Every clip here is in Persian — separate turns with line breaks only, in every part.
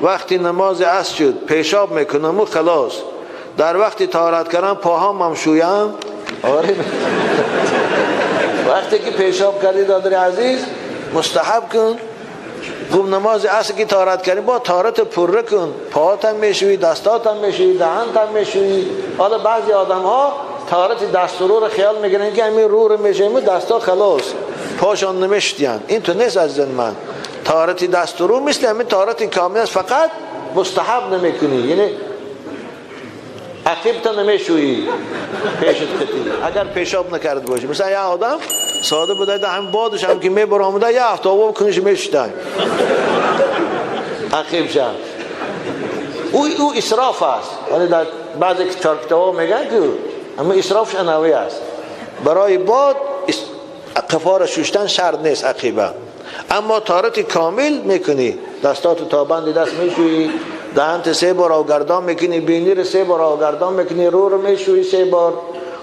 وقتی نماز عصر شد پیشاب میکنم و خلاص، در وقتی طهارت کردم پاهام هم شویم. آره وقتی که پیشاب کردی دادر عزیز مستحب کن. خوب نماز عصر که طهارت کردی با طهارت پره کن، پاهات هم میشویی، دستات هم میشویی، دهنت هم میشویی. حالا بعضی آدم ها طهارت دست و رو رو خیال میگیرن که همین رو رو میشه دستا خلاص پاشان نمیشتین. این تو نیست عزیزان من. طهارت دست و رو مثل همین طهارت کامل است، فقط مستحب نمیکنی، یعنی عقیب تا نمیشویی پیشت خطی اگر پیشاب نکرد باشی. مثلا یه آدم ساده بوده ده هم بادش هم که میبر آمده یه هفته آبا کنش میشتن عقیب شد. او اسراف است. ولی در بعضی کتاب میگن که اما اسرافش انواعی است. برای باد قفار شوشتن شرط نیست عقیبه، اما طهارت کامل میکنی، دستاتو تا بند دست میشویی، دهنت 3 بار آوگردان میکنی، بینی رو 3 بار آوگردان میکنی، رو میشویی 3 بار،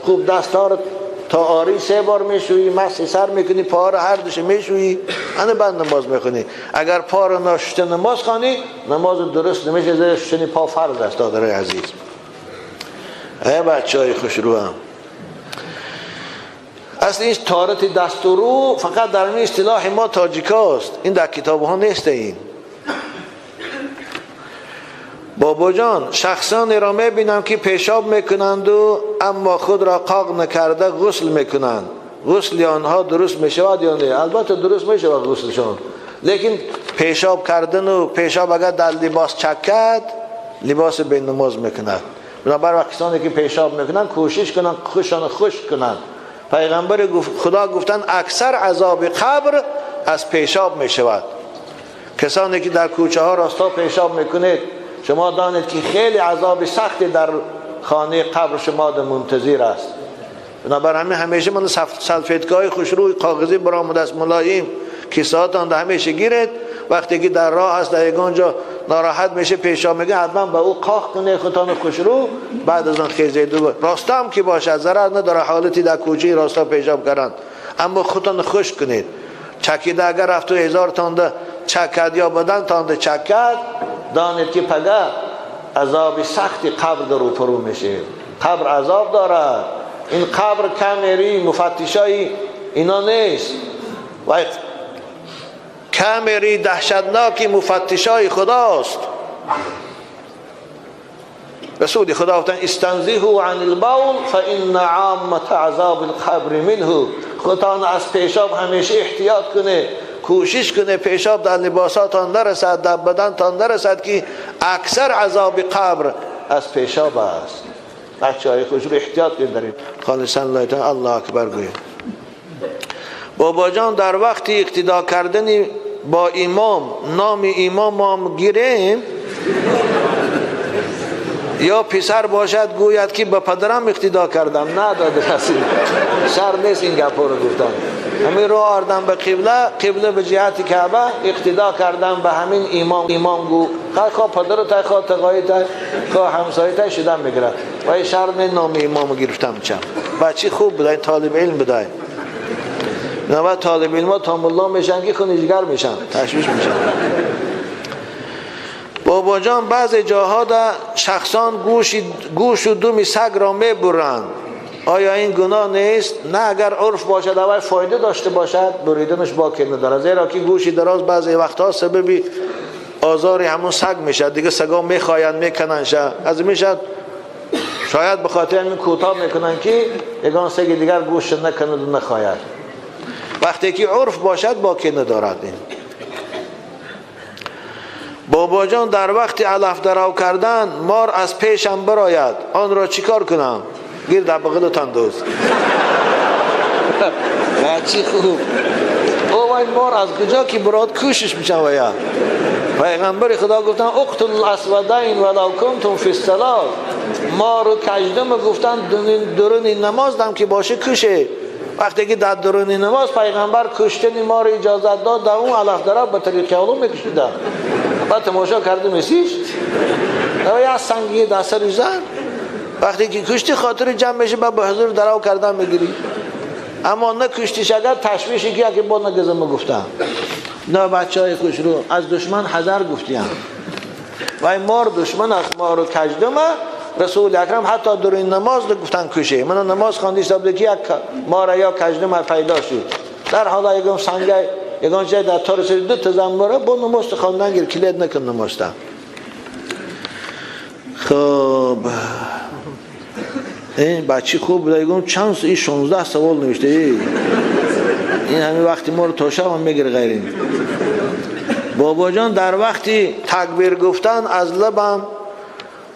خوب دستا رو تا آری 3 بار میشویی، مسح سر میکنی، پا رو هر دوش میشویی، انا بعد نماز میخونی. اگر پا رو نشسته نماز خوانی نماز درست نمیشه، زیر شستن پا فرض است دادر عزیز. ای بچهای خوش رو هم اصل این طهارت دست و رو فقط در این اصطلاح ما تاجیکاست، این در کتاب ها نیست. این بابا جان شخصانی را میبینم که پیشاب میکنند و اما خود را قاق نکرده غسل میکنند، غسل آنها درست میشود یا نه؟ البته درست میشود غسلشان، لیکن پیشاب کردن و پیشاب اگر در لباس چکد لباس به نماز میکند. بنابراین کسانی که پیشاب میکنند کوشش کنند خوششان خشک کنند. پیغمبر خدا گفتن اکثر عذاب قبر از پیشاب میشود. کسانی که در کوچه ها راستا پیشاب میکنید شما دانید که خیلی عذاب سختی در خانه قبر شما منتظر است. بنابراین همیشه من سلفیتگاه خوشروی کاغذی برآمده است ملایم کیسهاتان ده همیشه گیرید، وقتی که در راه است در یگانجا ناراحت میشه پیشاب میگه حتما به او قاق کنه خودتان خوشرو، بعد از آن خیزید و راستا هم که باشه ضرر نداره حالتی در کوچه راستا پیشاب کردن، اما خودتان خشک کنید. چکیده اگر رفت و 1000 تانده چکد یا بدن تانده چکد دانید که پگه عذاب سختی قبر در روپرو میشه. قبر عذاب دارد. این قبر کمری مفتشای اینا نیست، و کمری دهشتناکی مفتشای خداست. رسول خدا گفتن استنزهوا عن البول فان عامه عذاب القبر منه. خودتان از پیشاب همیشه احتیاط کنه، کوشش کنه پیشاب در لباساتان نرسد، در بدنتان نرسد که اکثر عذاب قبر از پیشاب است. بچه‌های خوش رو احتیاط کنید. داریم خالصا الله اکبر گویید. بابا جان در وقت اقتدا کردن با امام نام امام هم گیریم یا پسر باشد گوید که با پدرم اقتدا کردم؟ نه داده رسید شر نیست این گپا رو گفتن. همین رو آردم به قبله به جهت کعبه اقتدا کردم به همین امام گو خواه پدر تا خواه تقایی تا خواه همسایی تا شدن میگرد و این شر نیست نام امام گرفتم. چم بچی خوب بودای طالب علم بودای نوید طالب علم ها تام الله میشن که خونیجگر میشن تشویش میشن. بابا جان بعضی جاها دا شخصان گوش و دم سگ را میبرند، آیا این گناه نیست؟ نه اگر عرف باشد اول فایده داشته باشد بریدنش باکی نداره، زیرا که گوشی دراز بعضی وقتها سببی آزاری همون سگ میشد، دیگه سگا میخواین میکنن شد از میشد شاید بخاطر همین کوتاه میکنن که یگان سگ دیگر گوش نکند و نخواید. وقتی که عرف باشد باکی ندارد. این بابا جان در وقت علف درو کردن مار از پیشم براید، آن را چیکار کنم؟ گیر در بغلتان دوست چی خوب او این مار از کجا که براد کوشش میشن ویا. پیغمبر خدا گفتن اقتل الاسودین ولو کنتم فی الصلاه. مار و کژدم گفتن درون نماز دم که باشه کشه. وقتی که در درون نماز پیغمبر کشتن مار اجازت داد، در اون علف درو به طریق علوم میکشیدن. بعد تماشا کرده میسیش نوی از سنگی دست رو زن وقتی که کشتی خاطر جمع میشه به حضور درو کردن میگیری، اما نه کشتیش اگر تشویشی که با نگزم گفتم. نه بچه های خوش رو از دشمن حذر گفتیم. و مار دشمن است، ما رو کجدمه. رسول اکرم حتی در این نماز گفتن کشه. من نماز خواندیش تا که یک مار یا کجدمه پیدا شد، در حالا یکم سنگه یگان جای در تار سری دو تزمره با نماز خواندن گیر کلید نکن نماز. خب این بچه خوب بوده، یکم چند این 16 سوال نوشته. این همه وقتی ما رو تا شب هم میگیره غیرین. بابا جان در وقتی تکبیر گفتن از لبم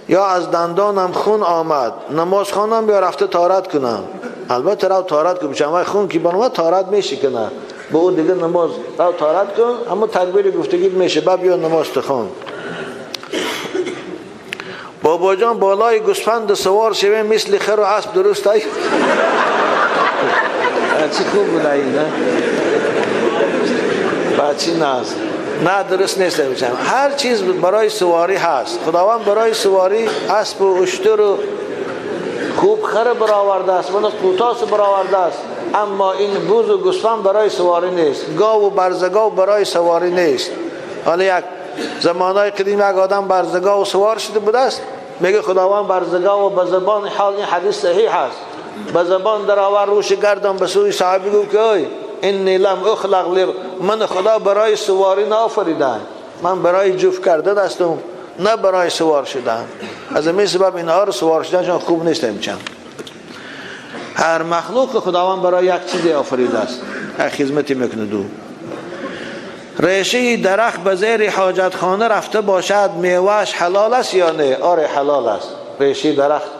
یا از دندانم خون آمد، نماز خوانم یا رفته طهارت کنم؟ البته رو طهارت کنم، چون خون که بنواد طهارت میشه کنه، با اون دیگه نماز رو طهارت کن، اما تکبیر گفتگی میشه بعد بیا نماز تخوان. بابا جان بالای گوسفند سوار شویم مثل خر و اسب درست است؟ چی خوب بوده این نه؟ بچی ناز نه درست نیست میشم. هر چیز برای سواری هست. خداوند برای سواری اسب و اشتر و خوب خر برآورده است، من قوتاس برآورده است، اما این بوز و گوسفند برای سواری نیست. گاو و برزگاو برای سواری نیست. حالا یک زمانهای قدیم یک آدم برزگاو سوار شده بوده است، میگه خداوند برزگاو به زبان حال، این حدیث صحیح است، به زبان در آور روش گردم به سوی صحابی گفت که ای انی لم اخلق من خدا برای سواری نآفریدم، من برای جفت کردن هستم نه برای سوار شدن. از همین سبب اینها رو سوار شدنشان خوب نیست. امچم هر مخلوق خداوند برای یک چیز آفریده است، یک خدمتی میکنه. دو ریشه درخت به زیر حاجت خانه رفته باشد، میوهش حلال است یا نه؟ آره حلال است. ریشه درخت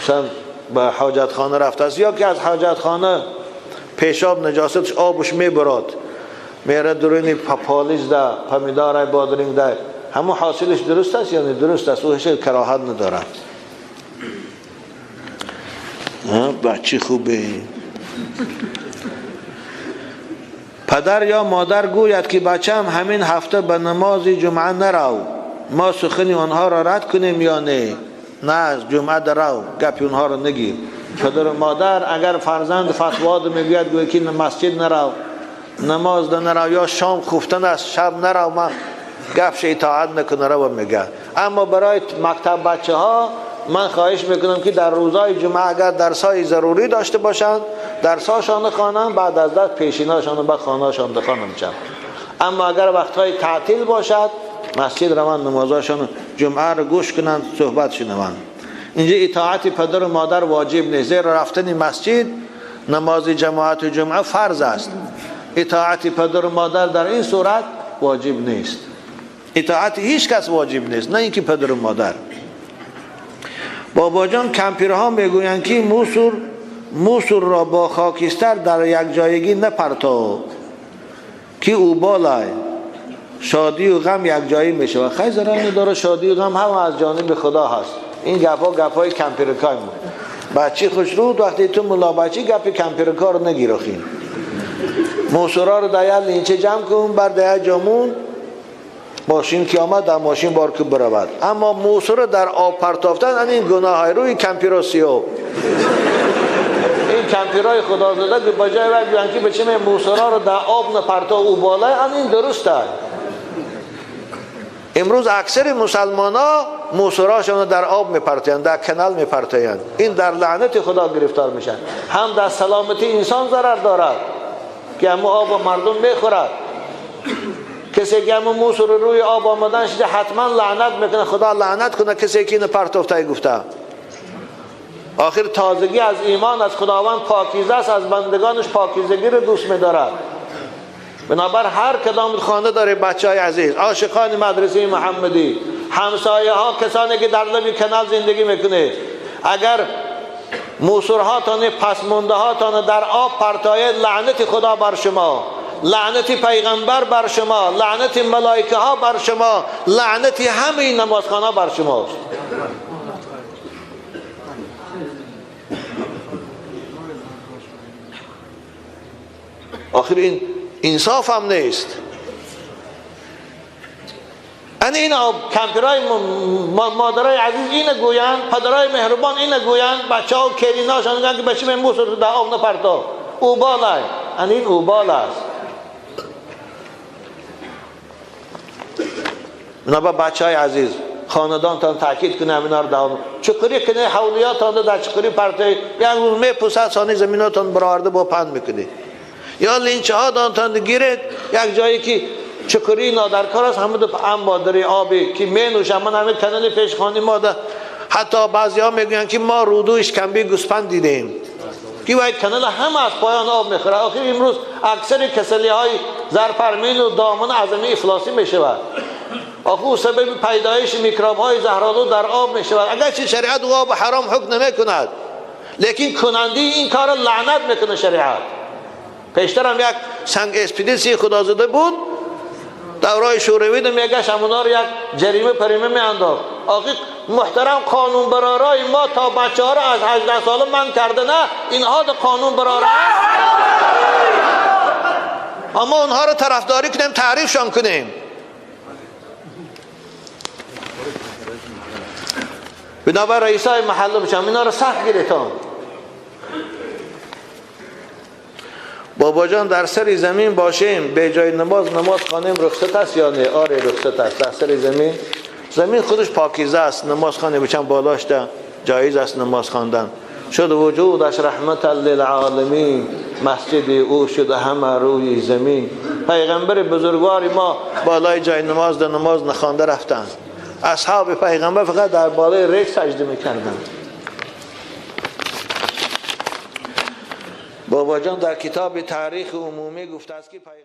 چون به حاجت خانه رفته است، یا که از حاجت خانه پیشاب نجاستش آبش میبرد میره درونی پالیش ده پمیدار بادرینگ ده، همون حاصلش درست است یا نه؟ درست است، او هیچ کراهت نداره. بچه خوبه. پدر یا مادر گوید که بچم همین هفته به نماز جمعه نرو، ما سخنی آنها را رد کنیم یا نه؟ نه جمعه درو، گپی اونها را نگیر. پدر و مادر اگر فرزند فتوا ده میگوید گوید که مسجد نرو، نماز ده نرو، یا شام خفتن است شب نرو، من گپش اطاعت نکنه رو میگه. اما برای مکتب بچه ها من خواهش میکنم که در روزهای جمعه اگر درسای ضروری داشته باشند درساشان خوانند، بعد از درس پیشیناشان به خانهاشان بخوانم چند. اما اگر وقتهای تعطیل باشد مسجد روان نمازاشان جمعه رو گوش کنند، صحبت شنوند. اینجا اطاعت پدر و مادر واجب نیست، زیرا رفتن مسجد نماز جماعت و جمعه فرض است. اطاعت پدر و مادر در این صورت واجب نیست. اطاعت هیچ کس واجب نیست، نه اینکه پدر و مادر. بابا جان کمپیرها میگویند که موسور را با خاکستر در یک جایگی نپرتو که او بالای شادی و غم یک جایی میشه. و خیلی ضرر نداره، شادی و غم هم از جانب خدا هست. این گپای کمپیرکای ما. بچه خوش رود وقتی تو ملا بچه گپ کمپیرکا رو نگیرخین. موسورا رو در یک لینچه جمع کن بر در جامون، ماشین که آمد در ماشین بار که برود. اما موسور در آب پرتافتن این گناه های روی کمپیراسیو. این کمپیرای خدا زده که بجای وقت بیان که بچه موسورا رو در آب نپرتا او بالای، این درست است. امروز اکثر مسلمان ها موسوراشون در آب میپرتین، در کنال میپرتین. این در لعنت خدا گرفتار میشن. هم در سلامتی انسان ضرر دارد که همون آب مردم میخورد. کسی که همون موسور روی آب آمدن شده حتما لعنت میکنه، خدا لعنت کنه کسی که اینو پرتافته گفته. آخر تازگی از ایمان از خداوند پاکیزه است، از بندگانش پاکیزگی رو دوست می‌دارد. بنابر هر کدام خانه داره بچهای عزیز، عاشقان مدرسه محمدی، همسایه ها، کسانی که در لب کانال زندگی میکنه، اگر موسورهاتان پس مونده هاتان در آب پرتاید، لعنت خدا بر شما، لعنت پیغمبر بر شما، لعنت ملائکه ها بر شما، لعنت همه نمازخانه بر شماست. آخر این انصاف هم نیست. این کمپیرای مادرای عزیز اینه گویند، پدرای مهربان اینه گویند، بچه ها و کریناشان میگن که بچه من موسور در آب نپرتا، اوبال است. این اوبال است. بنابراین بچه های عزیز خاندانتان تاکید کنه اینا رو دوام چقدر کنه حولیاتان در چقدر پرته یک روز میپوسد ثانی زمیناتان برآورده با پند میکنه یا لینچه ها دانتان گیرید یک جایی که چقدر نادرکار است همه اما در آبی که می نوشه من همه کانال پیشخانی ما ده حتی بعضی ها میگوین که ما رودو اشکمبی گوسپند دیدیم که باید کانال همه از پایان آب میخوره آخر امروز اکثر کسلی های زرپرمین و دامن اعظمی افلاسی میشود آخو سبب پیدایش میکروب های زهرآلود در آب میشود اگرچه شریعت و آب حرام حکم نمیکند لیکن کننده این کار لعنت میکنه شریعت پیشتر هم یک سنگ اسپیدیسی خدازده بود دورای شوروی ده میگه شمونا رو یک جریمه پریمه میانداخت آخه محترم قانون برارای ما تا بچه ها رو از 18 ساله من کرده نه اینها ده قانون برارای اما اونها رو طرفداری کنیم تعریفشان کنیم بنابر رئیسای محله بشم اینا رو سخت گیرتان بابا جان در سر زمین باشیم به جای نماز خانیم رخصت است یا نه؟ آره رخصت است. در سر زمین خودش پاکیزه است نماز خانه بچن بالاش ده جایز است نماز خواندن شد وجودش رحمت للعالمین مسجد او شد همه روی زمین پیغمبر بزرگواری ما بالای جای نماز ده نماز نخوانده رفتند اصحاب پیغمبر فقط در بالای ریگ سجده میکردند بابا جان در کتاب تاریخ عمومی گفته است که پیغمبر